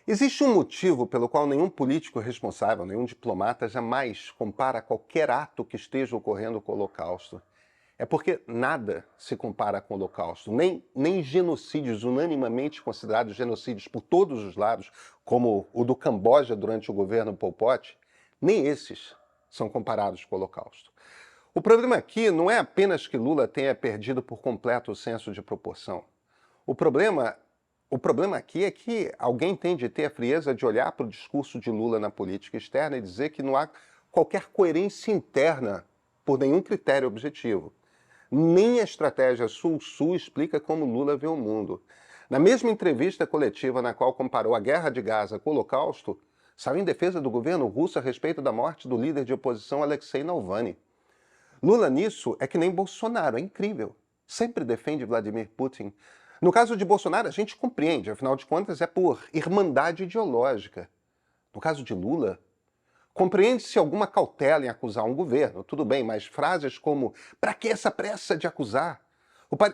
Existe um motivo pelo qual nenhum político responsável, nenhum diplomata jamais compara qualquer ato que esteja ocorrendo com o Holocausto. É porque nada se compara com o Holocausto, nem genocídios unanimamente considerados genocídios por todos os lados, como o do Camboja durante o governo Pol Pot, nem esses são comparados com o Holocausto. O problema aqui não é apenas que Lula tenha perdido por completo o senso de proporção. O problema aqui é que alguém tem de ter a frieza de olhar para o discurso de Lula na política externa e dizer que não há qualquer coerência interna por nenhum critério objetivo. Nem a estratégia Sul-Sul explica como Lula vê o mundo. Na mesma entrevista coletiva na qual comparou a guerra de Gaza com o Holocausto, saiu em defesa do governo russo a respeito da morte do líder de oposição Alexei Navalny. Lula nisso é que nem Bolsonaro, é incrível. Sempre defende Vladimir Putin. No caso de Bolsonaro, a gente compreende, afinal de contas é por irmandade ideológica. No caso de Lula, compreende-se alguma cautela em acusar um governo, tudo bem, mas frases como "para que essa pressa de acusar?"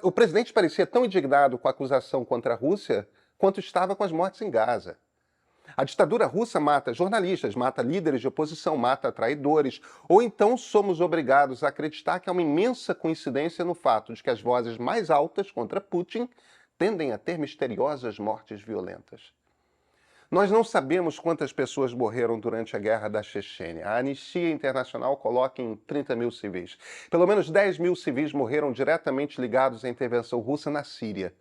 O presidente parecia tão indignado com a acusação contra a Rússia quanto estava com as mortes em Gaza. A ditadura russa mata jornalistas, mata líderes de oposição, mata traidores, ou então somos obrigados a acreditar que há uma imensa coincidência no fato de que as vozes mais altas contra Putin tendem a ter misteriosas mortes violentas. Nós não sabemos quantas pessoas morreram durante a guerra da Chechênia. A Anistia Internacional coloca em 30 mil civis. Pelo menos 10 mil civis morreram diretamente ligados à intervenção russa na Síria.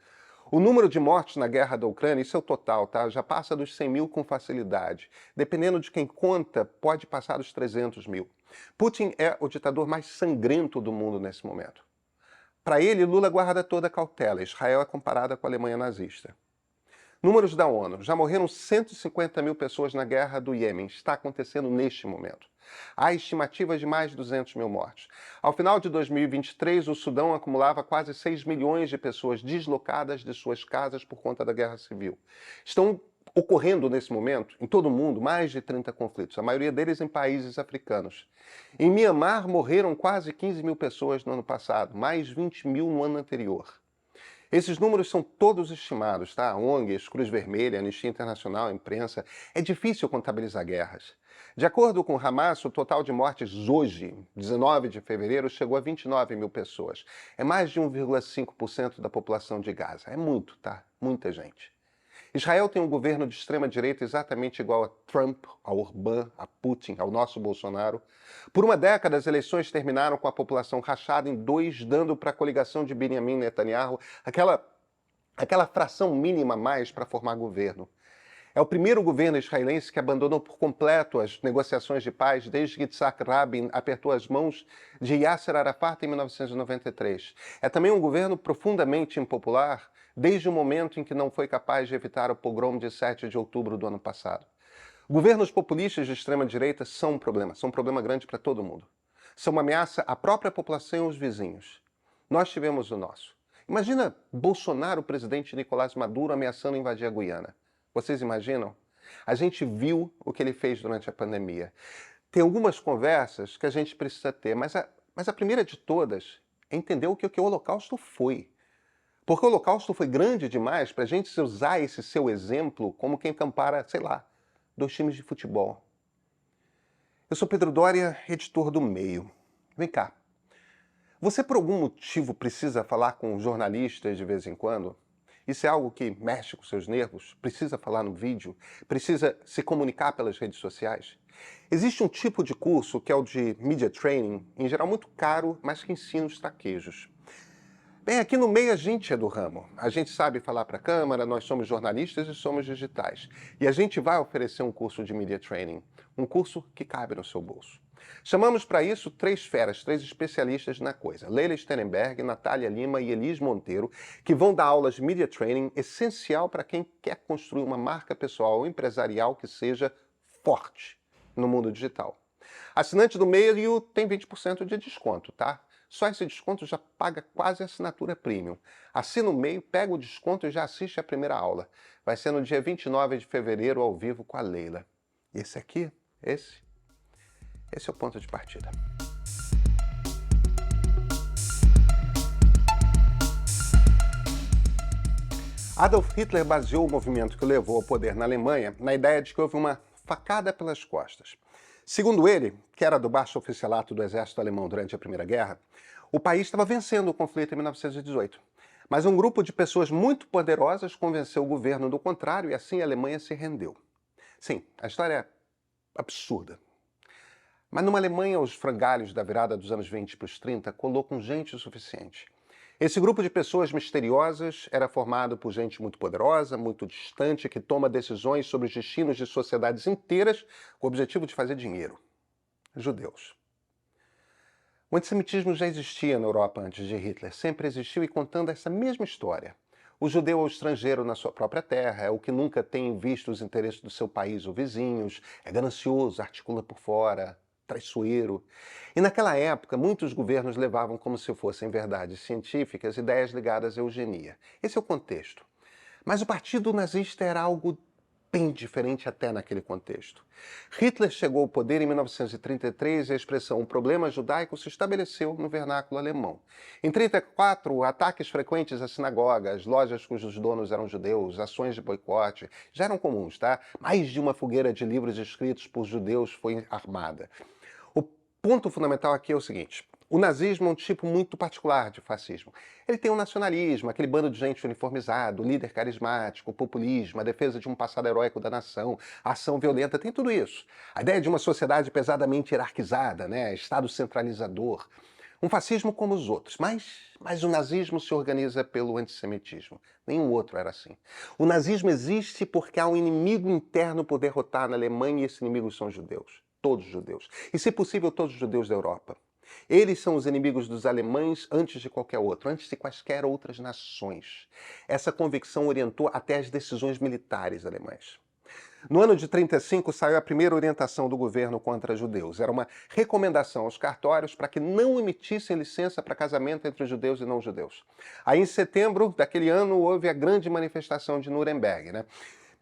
O número de mortes na guerra da Ucrânia, isso é o total, tá? Já passa dos 100 mil com facilidade. Dependendo de quem conta, pode passar dos 300 mil. Putin é o ditador mais sangrento do mundo nesse momento. Para ele, Lula guarda toda a cautela. Israel é comparada com a Alemanha nazista. Números da ONU. Já morreram 150 mil pessoas na guerra do Iêmen. Está acontecendo neste momento. Há estimativas de mais de 200 mil mortos. Ao final de 2023, o Sudão acumulava quase 6 milhões de pessoas deslocadas de suas casas por conta da guerra civil. Estão ocorrendo nesse momento, em todo o mundo, mais de 30 conflitos, a maioria deles em países africanos. Em Mianmar, morreram quase 15 mil pessoas no ano passado, mais 20 mil no ano anterior. Esses números são todos estimados, tá? ONGs, Cruz Vermelha, Anistia Internacional, a imprensa. É difícil contabilizar guerras. De acordo com o Hamas, o total de mortes hoje, 19 de fevereiro, chegou a 29 mil pessoas. É mais de 1,5% da população de Gaza. É muito, tá? Muita gente. Israel tem um governo de extrema-direita exatamente igual a Trump, a Orbán, a Putin, ao nosso Bolsonaro. Por uma década, as eleições terminaram com a população rachada em dois, dando para a coligação de Benjamin Netanyahu aquela fração mínima a mais para formar governo. É o primeiro governo israelense que abandonou por completo as negociações de paz desde que Yitzhak Rabin apertou as mãos de Yasser Arafat em 1993. É também um governo profundamente impopular desde o momento em que não foi capaz de evitar o pogrom de 7 de outubro do ano passado. Governos populistas de extrema-direita são um problema grande para todo mundo. São uma ameaça à própria população e aos vizinhos. Nós tivemos o nosso. Imagina Bolsonaro, o presidente Nicolás Maduro, ameaçando invadir a Guiana. Vocês imaginam? A gente viu o que ele fez durante a pandemia. Tem algumas conversas que a gente precisa ter, mas a primeira de todas é entender o que o Holocausto foi. Porque o Holocausto foi grande demais para a gente usar esse seu exemplo como quem compara, sei lá, dois times de futebol. Eu sou Pedro Doria, editor do Meio. Vem cá. Você por algum motivo precisa falar com jornalistas de vez em quando? Isso é algo que mexe com seus nervos? Precisa falar no vídeo? Precisa se comunicar pelas redes sociais? Existe um tipo de curso que é o de Media Training, em geral muito caro, mas que ensina os traquejos. Bem, aqui no Meio a gente é do ramo. A gente sabe falar para a câmera, nós somos jornalistas e somos digitais. E a gente vai oferecer um curso de Media Training, um curso que cabe no seu bolso. Chamamos para isso três feras, três especialistas na coisa. Leila Sterenberg, Natália Lima e Elis Monteiro, que vão dar aulas de Media Training essencial para quem quer construir uma marca pessoal ou empresarial que seja forte no mundo digital. Assinante do Meio tem 20% de desconto, tá? Só esse desconto já paga quase a assinatura premium. Assina o Meio, pega o desconto e já assiste a primeira aula. Vai ser no dia 29 de fevereiro, ao vivo com a Leila. E esse aqui, esse é o ponto de partida. Adolf Hitler baseou o movimento que o levou ao poder na Alemanha na ideia de que houve uma facada pelas costas. Segundo ele, que era do baixo oficialato do exército alemão durante a Primeira Guerra, o país estava vencendo o conflito em 1918. Mas um grupo de pessoas muito poderosas convenceu o governo do contrário e assim a Alemanha se rendeu. Sim, a história é absurda. Mas numa Alemanha, os frangalhos da virada dos anos 20 para os 30 colocam gente o suficiente. Esse grupo de pessoas misteriosas era formado por gente muito poderosa, muito distante, que toma decisões sobre os destinos de sociedades inteiras com o objetivo de fazer dinheiro. Judeus. O antissemitismo já existia na Europa antes de Hitler, sempre existiu e contando essa mesma história. O judeu é o estrangeiro na sua própria terra, é o que nunca tem visto os interesses do seu país ou vizinhos, é ganancioso, articula por fora, traiçoeiro. E naquela época, muitos governos levavam como se fossem verdades científicas ideias ligadas à eugenia. Esse é o contexto. Mas o partido nazista era algo bem diferente até naquele contexto. Hitler chegou ao poder em 1933 e a expressão problema judaico se estabeleceu no vernáculo alemão. Em 1934, ataques frequentes às sinagogas, lojas cujos donos eram judeus, ações de boicote, já eram comuns, tá? Mais de uma fogueira de livros escritos por judeus foi armada. O ponto fundamental aqui é o seguinte: o nazismo é um tipo muito particular de fascismo. Ele tem um nacionalismo, aquele bando de gente uniformizado, líder carismático, populismo, a defesa de um passado heróico da nação, a ação violenta, tem tudo isso. A ideia de uma sociedade pesadamente hierarquizada, né? Estado centralizador. Um fascismo como os outros, mas o nazismo se organiza pelo antissemitismo. Nenhum outro era assim. O nazismo existe porque há um inimigo interno por derrotar na Alemanha e esse inimigo são os judeus. Todos os judeus. E, se possível, todos os judeus da Europa. Eles são os inimigos dos alemães antes de qualquer outro, antes de quaisquer outras nações. Essa convicção orientou até as decisões militares alemãs. No ano de 1935 saiu a primeira orientação do governo contra judeus. Era uma recomendação aos cartórios para que não emitissem licença para casamento entre judeus e não judeus. Aí, em setembro daquele ano, houve a grande manifestação de Nuremberg, né?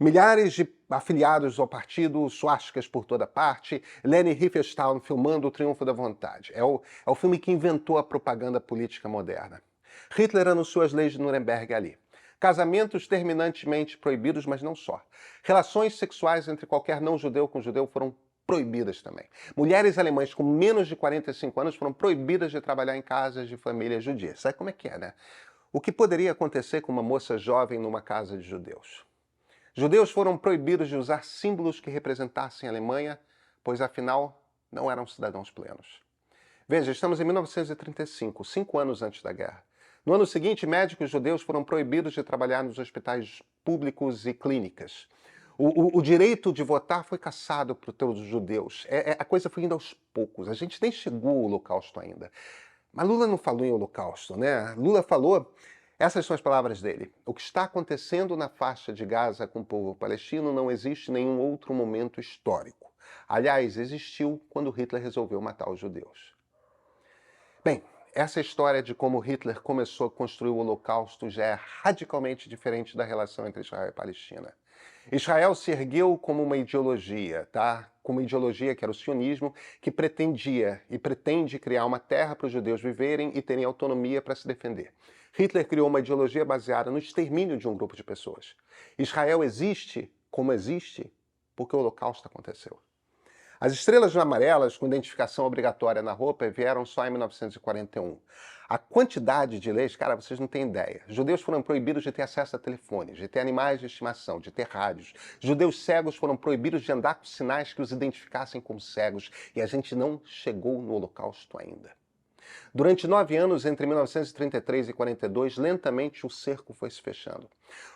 Milhares de afiliados ao partido, suásticas por toda parte, Leni Riefenstahl filmando o Triunfo da Vontade. É o filme que inventou a propaganda política moderna. Hitler anunciou as leis de Nuremberg ali. Casamentos terminantemente proibidos, mas não só. Relações sexuais entre qualquer não-judeu com judeu foram proibidas também. Mulheres alemãs com menos de 45 anos foram proibidas de trabalhar em casas de famílias judias. Sabe como é que é, né? O que poderia acontecer com uma moça jovem numa casa de judeus? Judeus foram proibidos de usar símbolos que representassem a Alemanha, pois afinal não eram cidadãos plenos. Veja, estamos em 1935, 5 anos antes da guerra. No ano seguinte, médicos judeus foram proibidos de trabalhar nos hospitais públicos e clínicas. O direito de votar foi cassado por todos os judeus. A coisa foi indo aos poucos. A gente nem chegou ao Holocausto ainda. Mas Lula não falou em Holocausto, né? Lula falou... Essas são as palavras dele. O que está acontecendo na faixa de Gaza com o povo palestino não existe em nenhum outro momento histórico. Aliás, existiu quando Hitler resolveu matar os judeus. Bem, essa história de como Hitler começou a construir o Holocausto já é radicalmente diferente da relação entre Israel e Palestina. Israel se ergueu como uma ideologia, tá? Como uma ideologia que era o sionismo, que pretendia e pretende criar uma terra para os judeus viverem e terem autonomia para se defender. Hitler criou uma ideologia baseada no extermínio de um grupo de pessoas. Israel existe como existe porque o Holocausto aconteceu. As estrelas amarelas com identificação obrigatória na roupa vieram só em 1941. A quantidade de leis, cara, vocês não têm ideia. Judeus foram proibidos de ter acesso a telefones, de ter animais de estimação, de ter rádios. Judeus cegos foram proibidos de andar com sinais que os identificassem como cegos. E a gente não chegou no Holocausto ainda. Durante 9 anos, entre 1933 e 42, lentamente o cerco foi se fechando.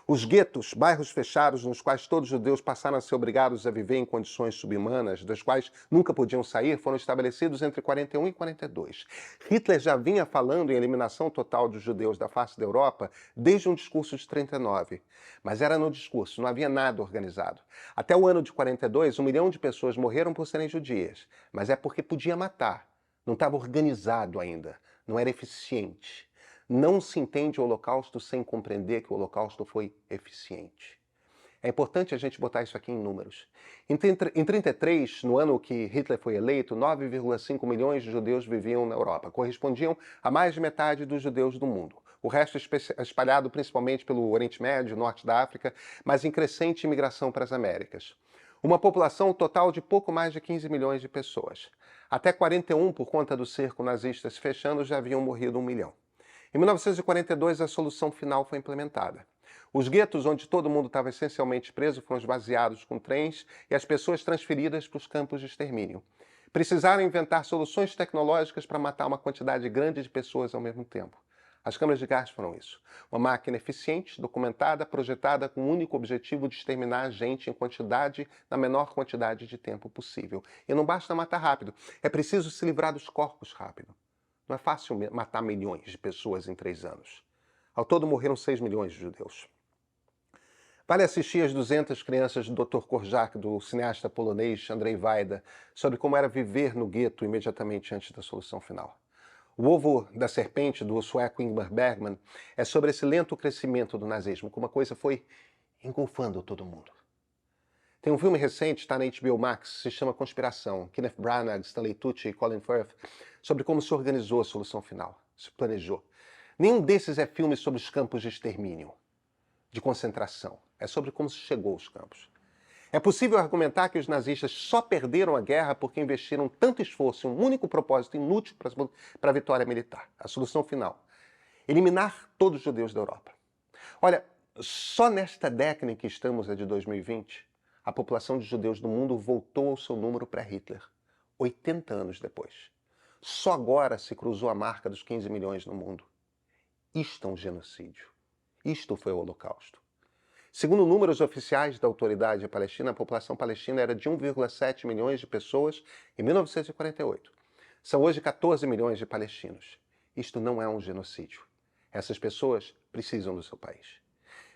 Os guetos, bairros fechados nos quais todos os judeus passaram a ser obrigados a viver em condições subhumanas, das quais nunca podiam sair, foram estabelecidos entre 41 e 42. Hitler já vinha falando em eliminação total dos judeus da face da Europa desde um discurso de 39. Mas era no discurso, não havia nada organizado. Até o ano de 42, 1 milhão de pessoas morreram por serem judias, mas é porque podia matar. Não estava organizado ainda, não era eficiente. Não se entende o Holocausto sem compreender que o Holocausto foi eficiente. É importante a gente botar isso aqui em números. Em 1933, no ano que Hitler foi eleito, 9,5 milhões de judeus viviam na Europa. Correspondiam a mais de metade dos judeus do mundo. o resto espalhado principalmente pelo Oriente Médio, Norte da África, mas em crescente imigração para as Américas. Uma população total de pouco mais de 15 milhões de pessoas. Até 41, por conta do cerco nazista se fechando, já haviam morrido 1 milhão. Em 1942, a solução final foi implementada. Os guetos, onde todo mundo estava essencialmente preso, foram esvaziados com trens e as pessoas transferidas para os campos de extermínio. Precisaram inventar soluções tecnológicas para matar uma quantidade grande de pessoas ao mesmo tempo. As câmaras de gás foram isso. Uma máquina eficiente, documentada, projetada com o único objetivo de exterminar a gente em quantidade, na menor quantidade de tempo possível. E não basta matar rápido, é preciso se livrar dos corpos rápido. Não é fácil matar milhões de pessoas em 3 anos. Ao todo morreram 6 milhões de judeus. Vale assistir as 200 crianças do Dr. Korczak, do cineasta polonês Andrzej Wajda, sobre como era viver no gueto imediatamente antes da solução final. O Ovo da Serpente, do sueco Ingmar Bergman, é sobre esse lento crescimento do nazismo, como a coisa foi engolfando todo mundo. Tem um filme recente, está na HBO Max, se chama Conspiração, Kenneth Branagh, Stanley Tucci e Colin Firth, sobre como se organizou a solução final, se planejou. Nenhum desses é filme sobre os campos de extermínio, de concentração. É sobre como se chegou aos campos. É possível argumentar que os nazistas só perderam a guerra porque investiram tanto esforço em um único propósito inútil para a vitória militar, a solução final: eliminar todos os judeus da Europa. Olha, só nesta década em que estamos, a de 2020, a população de judeus do mundo voltou ao seu número pré-Hitler, 80 anos depois. Só agora se cruzou a marca dos 15 milhões no mundo. Isto é um genocídio. Isto foi o Holocausto. Segundo números oficiais da Autoridade Palestina, a população palestina era de 1,7 milhões de pessoas em 1948. São hoje 14 milhões de palestinos. Isto não é um genocídio. Essas pessoas precisam do seu país.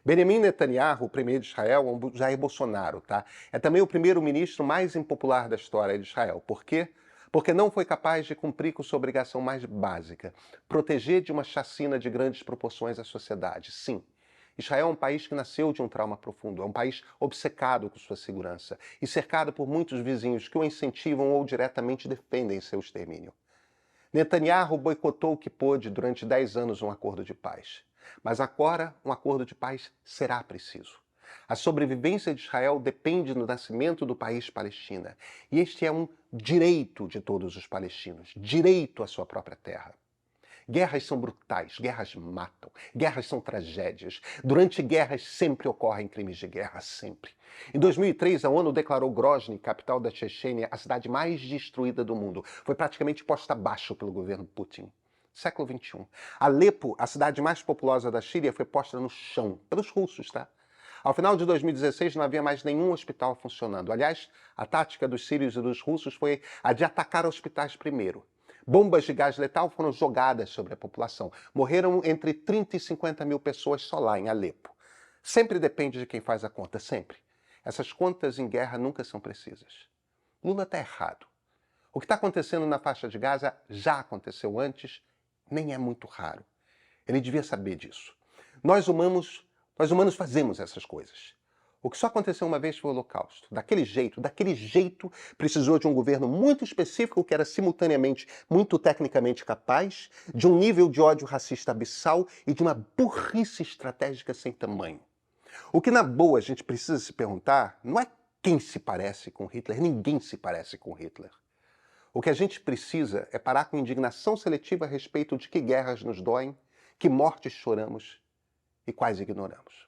Benjamin Netanyahu, o primeiro de Israel, é um Jair Bolsonaro, tá? É também o primeiro-ministro mais impopular da história de Israel. Por quê? Porque não foi capaz de cumprir com sua obrigação mais básica: proteger de uma chacina de grandes proporções a sociedade. Sim, Israel é um país que nasceu de um trauma profundo, é um país obcecado com sua segurança e cercado por muitos vizinhos que o incentivam ou diretamente defendem seu extermínio. Netanyahu boicotou o que pôde durante 10 anos um acordo de paz. Mas agora um acordo de paz será preciso. A sobrevivência de Israel depende do nascimento do país Palestina. E este é um direito de todos os palestinos, direito à sua própria terra. Guerras são brutais, guerras matam, guerras são tragédias. Durante guerras sempre ocorrem crimes de guerra, sempre. Em 2003, a ONU declarou Grozny, capital da Chechênia, a cidade mais destruída do mundo. Foi praticamente posta abaixo pelo governo Putin. Século XXI. Alepo, a cidade mais populosa da Síria, foi posta no chão, pelos russos, tá? Ao final de 2016, não havia mais nenhum hospital funcionando. Aliás, a tática dos sírios e dos russos foi a de atacar hospitais primeiro. Bombas de gás letal foram jogadas sobre a população. Morreram entre 30 e 50 mil pessoas só lá em Alepo. Sempre depende de quem faz a conta, sempre. Essas contas em guerra nunca são precisas. Lula está errado. O que está acontecendo na faixa de Gaza já aconteceu antes, nem é muito raro. Ele devia saber disso. Nós humanos fazemos essas coisas. O que só aconteceu uma vez foi o Holocausto. Daquele jeito, precisou de um governo muito específico que era simultaneamente muito tecnicamente capaz, de um nível de ódio racista abissal e de uma burrice estratégica sem tamanho. O que na boa a gente precisa se perguntar não é quem se parece com Hitler, ninguém se parece com Hitler. O que a gente precisa é parar com indignação seletiva a respeito de que guerras nos doem, que mortes choramos e quais ignoramos.